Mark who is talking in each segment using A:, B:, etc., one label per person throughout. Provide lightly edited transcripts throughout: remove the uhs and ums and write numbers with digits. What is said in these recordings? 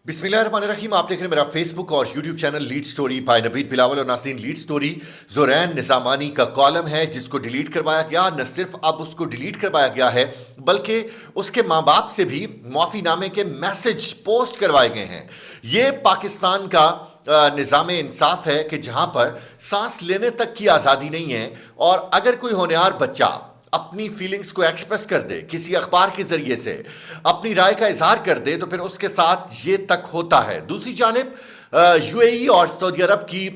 A: बिस्मिल्लाहिर्रहमानिर्रहीम। आप देख रहे हैं मेरा फेसबुक और YouTube channel lead story by Naveed Bilawal. और नाज़रीन, लीड स्टोरी ज़ोरैन निज़ामानी का कॉलम है जिसको डिलीट करवाया गया। न सिर्फ अब उसको डिलीट करवाया गया है बल्कि उसके माँ बाप से भी माफ़ीनामे के मैसेज पोस्ट करवाए गए हैं। ये पाकिस्तान का निज़ाम इंसाफ है कि जहां पर सांस लेने तक की आज़ादी नहीं है, और अगर कोई होनहार बच्चा अपनी फीलिंग्स को एक्सप्रेस कर दे, किसी अखबार के जरिए से अपनी राय का इजहार कर दे, तो फिर उसके साथ ये तक होता है। दूसरी जानिब यूएई और सऊदी अरब की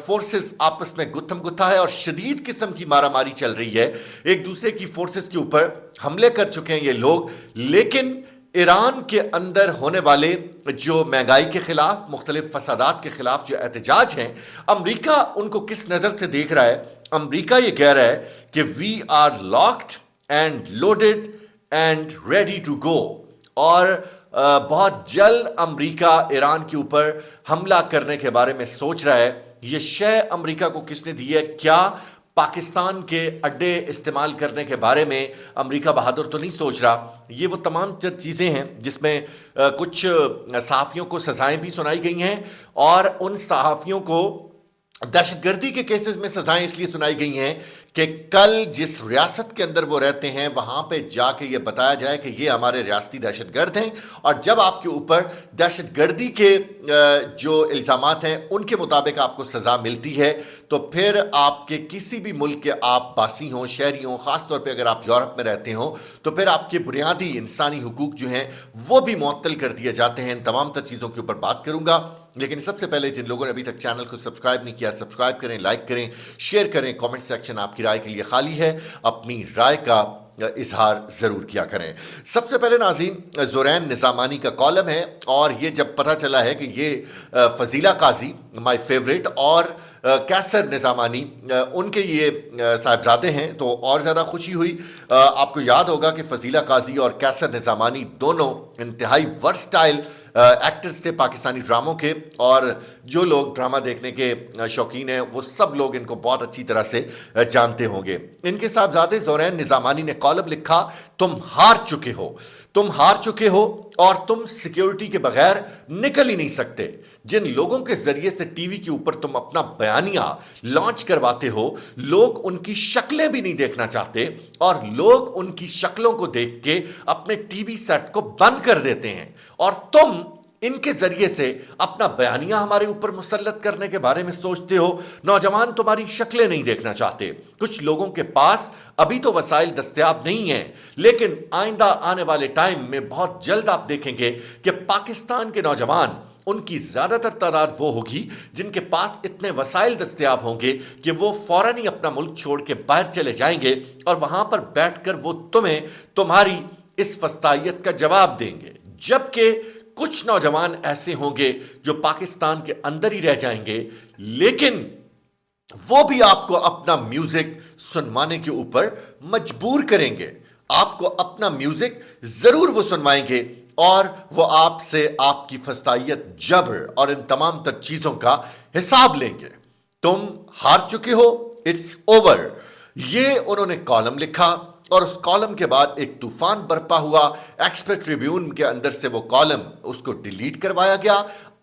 A: फोर्सेस आपस में गुत्थम गुत्था है और शदीद किस्म की मारामारी चल रही है। एक दूसरे की फोर्सेस के ऊपर हमले कर चुके हैं ये लोग। लेकिन ईरान के अंदर होने वाले जो महंगाई के खिलाफ, मुख्तलिफ फसादात के खिलाफ जो एहतजाज हैं, अमरीका उनको किस नज़र से देख रहा है? अमरीका ये कह रहा है कि we are locked and loaded and ready to go, और बहुत जल्द अमरीका ईरान के ऊपर हमला करने के बारे में सोच रहा है। ये शय अमरीका को किसने दी है? क्या पाकिस्तान के अड्डे इस्तेमाल करने के बारे में अमरीका बहादुर तो नहीं सोच रहा? ये वो तमाम चीज़ें हैं जिसमें कुछ सहाफ़ियों को सजाएं भी सुनाई गई हैं, और उन सहाफ़ियों को दहशतगर्दी के केसेस में सजाएं इसलिए सुनाई गई हैं कि कल जिस रियासत के अंदर वो रहते हैं वहां पे जाके ये बताया जाए कि ये हमारे रियासती दहशतगर्द हैं, और जब आपके ऊपर दहशतगर्दी के जो इल्ज़ामात हैं उनके मुताबिक आपको सज़ा मिलती है, तो फिर आपके किसी भी मुल्क के आप बासी हों, शहरी हों, ख़ासतौर पर अगर आप यूरोप में रहते हों, तो फिर आपके बुनियादी इंसानी हुकूक जो हैं वो भी मुअत्तल कर दिए जाते हैं। इन तमाम चीज़ों के ऊपर बात करूंगा, लेकिन सबसे पहले जिन लोगों ने अभी तक चैनल को सब्सक्राइब नहीं किया, सब्सक्राइब करें, लाइक करें, शेयर करें। कमेंट सेक्शन आपकी राय के लिए खाली है, अपनी राय का इजहार जरूर किया करें। सबसे पहले नाज़रीन, ज़ोरैन निज़ामानी का कॉलम है, और ये जब पता चला है कि ये फजीला काजी, माय फेवरेट, और कैसर निज़ामानी उनके ये साहबजादे हैं, तो और ज़्यादा खुशी हुई। आपको याद होगा कि फजीला काजी और कैसर निज़ामानी दोनों इंतहाई वर्सटाइल एक्टर्स थे पाकिस्तानी ड्रामों के, और जो लोग ड्रामा देखने के शौकीन हैं वो सब लोग इनको बहुत अच्छी तरह से जानते होंगे। इनके साहबजादे ज़ोरैन निज़ामानी ने कॉलम लिखा, तुम हार चुके हो, तुम हार चुके हो, और तुम सिक्योरिटी के बगैर निकल ही नहीं सकते। जिन लोगों के जरिए से टीवी के ऊपर तुम अपना बयानिया लॉन्च करवाते हो, लोग उनकी शक्लें भी नहीं देखना चाहते, और लोग उनकी शक्लों को देख के अपने टीवी सेट को बंद कर देते हैं, और तुम इनके जरिए से अपना बयानिया हमारे ऊपर मुसल्लत करने के बारे में सोचते हो। नौजवान तुम्हारी शक्लें नहीं देखना चाहते। कुछ लोगों के पास अभी तो वसाइल दस्तयाब नहीं है, लेकिन आइंदा आने वाले टाइम में बहुत जल्द आप देखेंगे कि पाकिस्तान के नौजवान, उनकी ज्यादातर तादाद वो होगी जिनके पास इतने वसाइल दस्तयाब होंगे कि वो फौरन ही अपना मुल्क छोड़ के बाहर चले जाएंगे, और वहां पर बैठकर वो तुम्हें तुम्हारी इस फस्तायत का जवाब देंगे। जबकि कुछ नौजवान ऐसे होंगे जो पाकिस्तान के अंदर ही रह जाएंगे, लेकिन वो भी आपको अपना म्यूजिक सुनवाने के ऊपर मजबूर करेंगे। आपको अपना म्यूजिक जरूर वो सुनवाएंगे, और वो आपसे आपकी फस्तायत, जबर और इन तमाम तर चीजों का हिसाब लेंगे। तुम हार चुके हो, इट्स ओवर। ये उन्होंने कॉलम लिखा, और उस कॉलम के बाद एक तूफान बरपा हुआ। एक्सप्रेस ट्रिब्यून के अंदर से वो कॉलम, उसको डिलीट करवाया गया।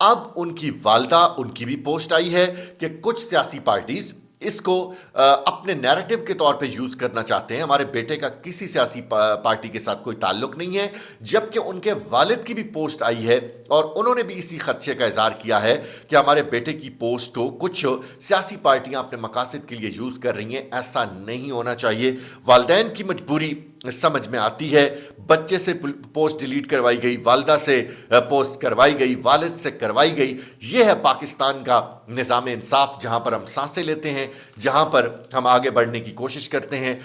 A: अब उनकी वालदा, उनकी भी पोस्ट आई है कि कुछ सियासी पार्टीज इसको अपने नैरेटिव के तौर पे यूज करना चाहते हैं। हमारे बेटे का किसी सियासी पार्टी के साथ कोई ताल्लुक नहीं है। जबकि उनके वालिद की भी पोस्ट आई है, और उन्होंने भी इसी खदशे का इजहार किया है कि हमारे बेटे की पोस्ट को कुछ सियासी पार्टियां अपने मकासद के लिए यूज कर रही हैं। ऐसा नहीं होना चाहिए। वालिदैन की मजबूरी समझ में आती है। बच्चे से पोस्ट डिलीट करवाई गई, वालदा से पोस्ट करवाई गई, वालिद से करवाई गई। यह है पाकिस्तान का निज़ाम इंसाफ, जहां पर हम सांसें लेते हैं, जहां पर हम आगे बढ़ने की कोशिश करते हैं।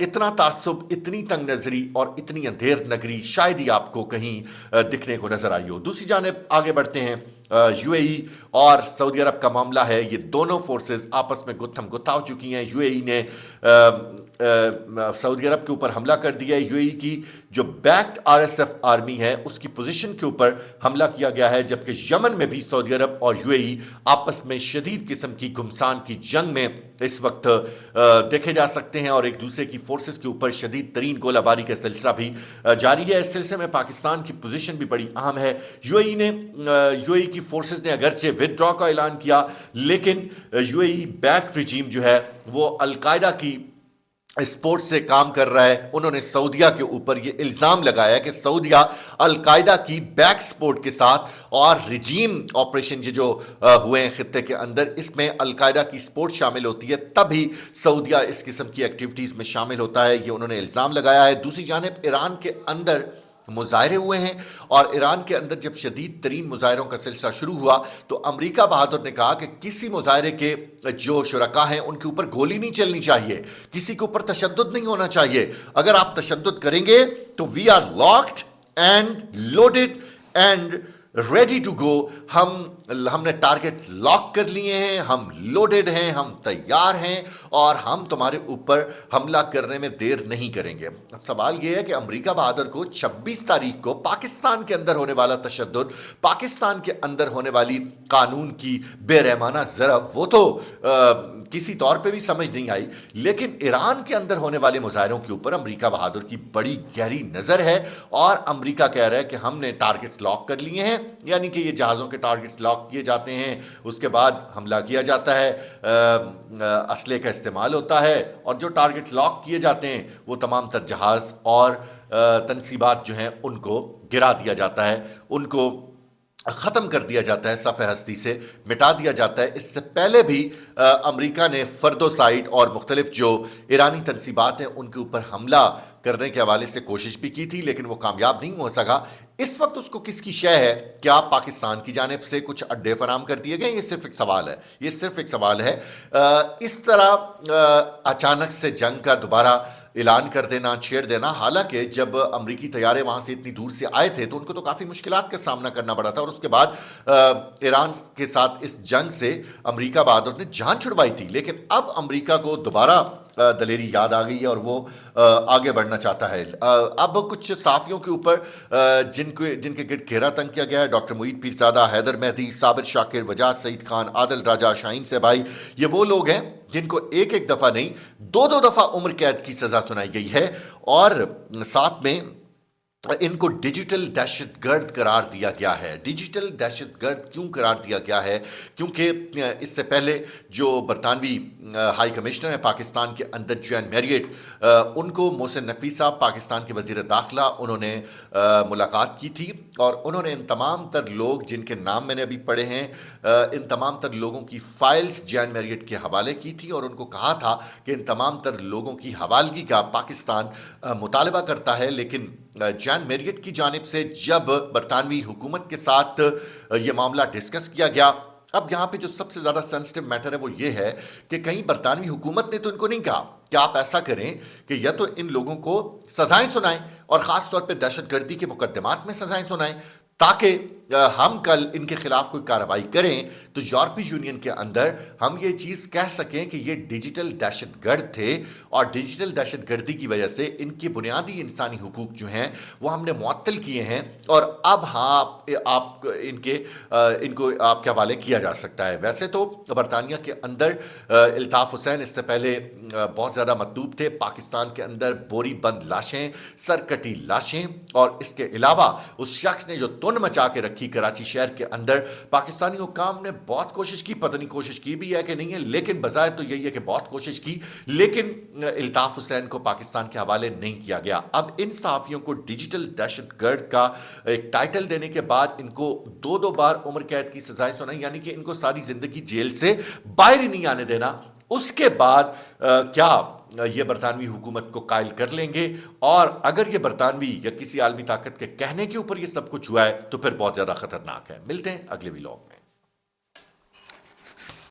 A: इतना तासुब, इतनी तंग नजरी और इतनी अंधेर नगरी शायद ही आपको कहीं दिखने को नजर आई हो। दूसरी जानिब आगे बढ़ते हैं। यूएई और सऊदी अरब का मामला है। ये दोनों फोर्सेस आपस में गुत्थम गुत्था हो चुकी हैं। यूएई ने सऊदी अरब के ऊपर हमला कर दिया है। यूएई की जो बैक्ड आरएसएफ आर्मी है उसकी पोजीशन के ऊपर हमला किया गया है, जबकि यमन में भी सऊदी अरब और यूएई आपस में शदीद किस्म की घुमसान की जंग में इस वक्त देखे जा सकते हैं और एक दूसरे की फोर्सेस के ऊपर शदीद तरीन गोलाबारी का सिलसिला भी जारी है। इस सिलसिले में पाकिस्तान की पोजीशन भी बड़ी अहम है। यूएई की फोर्सेस ने अगरचे विदड्रॉ का ऐलान किया, लेकिन यूएई बैक रिजीम जो है वो अलकायदा की स्पोर्ट से काम कर रहा है। उन्होंने सऊदिया के ऊपर ये इल्जाम लगाया कि सऊदिया अलकायदा की बैक सपोर्ट के साथ और रिजीम ऑपरेशन जो हुए हैं खित्ते के अंदर, इसमें अलकायदा की सपोर्ट शामिल होती है, तभी सऊदिया इस किस्म की एक्टिविटीज में शामिल होता है। ये उन्होंने इल्जाम लगाया है। दूसरी जानिब ईरान के अंदर मुजाहरे हुए हैं और ईरान के अंदर जब शदीद तरीन मुजाहरों का सिलसिला शुरू हुआ तो अमरीका बहादुर ने कहा कि किसी मुजाहरे के जो शुरका हैं उनके ऊपर गोली नहीं चलनी चाहिए, किसी के ऊपर तशद्दुद नहीं होना चाहिए। अगर आप तशद्दुद करेंगे तो we are locked and loaded and ready to go. हमने टारगेट लॉक कर लिए हैं, हम लोडेड हैं, हम तैयार हैं और हम तुम्हारे ऊपर हमला करने में देर नहीं करेंगे। अब सवाल यह है कि अमेरिका बहादुर को 26 तारीख को पाकिस्तान के अंदर होने वाला तशद्दुद, पाकिस्तान के अंदर होने वाली कानून की बेरहमाना ज़रब, वो तो किसी तौर पे भी समझ नहीं आई, लेकिन ईरान के अंदर होने वाले मुजाहरों के ऊपर अमेरिका बहादुर की बड़ी गहरी नज़र है और अमेरिका कह रहा है कि हमने टारगेट्स लॉक कर लिए हैं, यानी कि ये जहाज़ों के टारगेट्स लॉक किए जाते हैं, उसके बाद हमला किया जाता है, असले का इस्तेमाल होता है और जो टारगेट लॉक किए जाते हैं वो तमाम तर जहाज़ और तनसीबात जो हैं उनको गिरा दिया जाता है, उनको ख़त्म कर दिया जाता है, सफ़े हस्ती से मिटा दिया जाता है। इससे पहले भी अमेरिका ने फर्दोसाइट और मुख्तलिफ जो ईरानी तनसीबात हैं उनके ऊपर हमला करने के हवाले से कोशिश भी की थी, लेकिन वो कामयाब नहीं हो सका। इस वक्त उसको किसकी शय है? क्या पाकिस्तान की जानिब से कुछ अड्डे फराम कर दिए गए? ये सिर्फ एक सवाल है, ये सिर्फ एक सवाल है। इस तरह अचानक से जंग का दोबारा ऐलान कर देना, छेड़ देना, हालांकि जब अमरीकी तैयारे वहां से इतनी दूर से आए थे तो उनको तो काफ़ी मुश्किलात का सामना करना पड़ा था और उसके बाद ईरान के साथ इस जंग से अमरीका बहादुर ने जान छुड़वाई थी। लेकिन अब अमरीका को दोबारा दलेरी याद आ गई है और वो आगे बढ़ना चाहता है। अब कुछ साफियों के ऊपर जिनके गिरद घेरा तंग किया गया है, डॉक्टर मुईद पीरज़ादा, हैदर मेहदी, साबिर शाकिर, वजाद सईद खान, आदिल राजा, शाहीन सेबाई, ये वो लोग हैं जिनको एक एक दफ़ा नहीं, दो दो दफ़ा उम्र कैद की सज़ा सुनाई गई है और साथ में इनको डिजिटल दहशतगर्द करार दिया गया है। डिजिटल दहशतगर्द क्यों करार दिया गया है? क्योंकि इससे पहले जो बरतानवी हाई कमिश्नर है पाकिस्तान के अंदर, जॉन मैरियट, उनको मोहसिन नकवी साहब, पाकिस्तान के वज़ीर दाखिला, उन्होंने मुलाकात की थी और उन्होंने इन तमाम तर लोग जिनके नाम मैंने अभी पढ़े हैं, इन तमाम तर लोगों की फ़ाइल्स जॉन मैरियट के हवाले की थी और उनको कहा था कि इन तमाम तर लोगों की हवालगी का पाकिस्तान मुतालबा करता है। लेकिन जॉन मैरियट की जानिब से जब बरतानवी हुकूमत के साथ ये मामला डिस्कस किया गया, अब यहाँ पे जो सबसे ज़्यादा सेंसिटिव मैटर है वो ये है कि कहीं बरतानवी हुकूमत ने तो इनको नहीं कहा कि आप ऐसा करें कि या तो इन लोगों को सजाएं सुनाएं और ख़ास तौर पे दहशतगर्दी के मुकदमात में सजाएं सुनाएं, ताकि हम कल इनके खिलाफ कोई कार्रवाई करें तो यूरोपीय यूनियन के अंदर हम ये चीज़ कह सकें कि ये डिजिटल दहशतगर्द थे और डिजिटल दहशतगर्दी की वजह से इनके बुनियादी इंसानी हुकूक जो हैं वो हमने मुअत्तल किए हैं और अब हाँ आप इनको आपके हवाले किया जा सकता है। वैसे तो बरतानिया के अंदर इल्ताफ़ हुसैन इससे पहले बहुत ज़्यादा मतलूब थे। पाकिस्तान के अंदर बोरी बंद लाशें, सरकटी लाशें और इसके अलावा उस शख्स ने जो तुन मचा के रखी कराची शहर के अंदर, पाकिस्तानी हुक्काम ने बहुत कोशिश की, पता नहीं कोशिश की भी है कि नहीं है, लेकिन बज़ाहिर तो यही है कि बहुत कोशिश की, लेकिन इल्ताफ़ हुसैन को पाकिस्तान के हवाले नहीं किया गया। अब इन सहाफ़ियों को डिजिटल दहशतगर्द का एक टाइटल देने के बाद इनको दो दो बार उम्र कैद की सजाएं सुनाई, यानी कि इनको सारी जिंदगी जेल से बाहर ही नहीं आने देना। उसके बाद क्या ये बरतानवी हुकूमत को कायल कर लेंगे? और अगर ये बरतानवी या किसी आलमी ताकत के कहने के ऊपर ये सब कुछ हुआ है तो फिर बहुत ज़्यादा खतरनाक है। मिलते हैं अगले व्लॉग में।